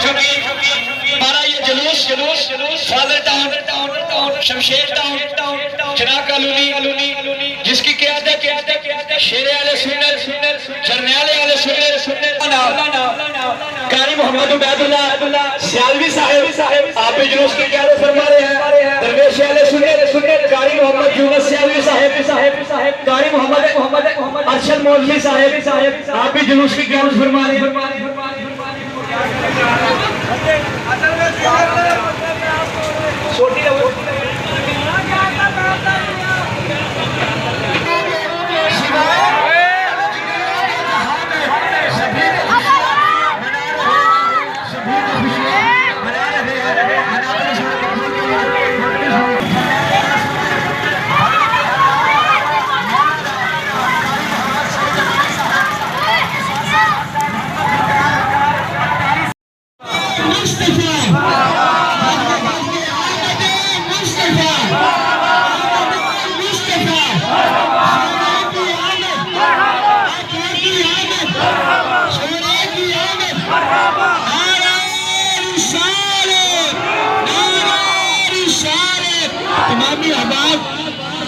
ہمارا یہ جلوس فاضل ٹاؤن شمشیر ٹاؤن چناک کالونی جس کی قیادت شیر اہل سنت جرنیل اہل سنت قاری محمد عبید اللہ سیالوی صاحب آپ بھی جلوس کی قیادت فرما رہے ہیں. درویش اہل سنت قاری محمد یونس سیالوی صاحب قاری محمد ارشد مولوی صاحب آپ بھی جلوس کی قیادت فرما رہے ہیں.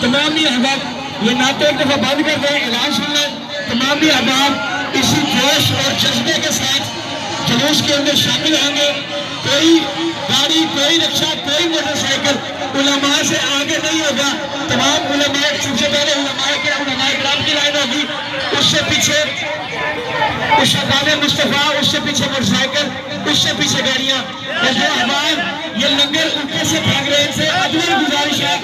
تمامی احباب یہ نعتیں ایک دفعہ بند کر دیں, اعلان سن لیں. تمامی احباب اسی جوش اور جذبے کے ساتھ جلوس کے اندر شامل ہوں گے. کوئی گاڑی, کوئی رکشہ, کوئی موٹر سائیکل علماء سے آگے نہیں ہوگا. تمام علماء, سب سے پہلے علماء کرام کی لائن ہوگی, اس سے پیچھے شہدان مصطفیٰ, اس سے پیچھے موٹر سائیکل, اس سے پیچھے گاڑیاں. جو احباب یہ لنگر اوپر سے بھاگ رہے ہیں, ان سے عدل گزارش ہے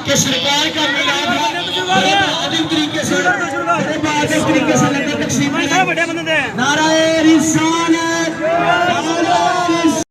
کہ سرکار کا میلاد ہے, بڑے بہادر طریقے سے لنگر تقسیم کریں. نعرہ رسالت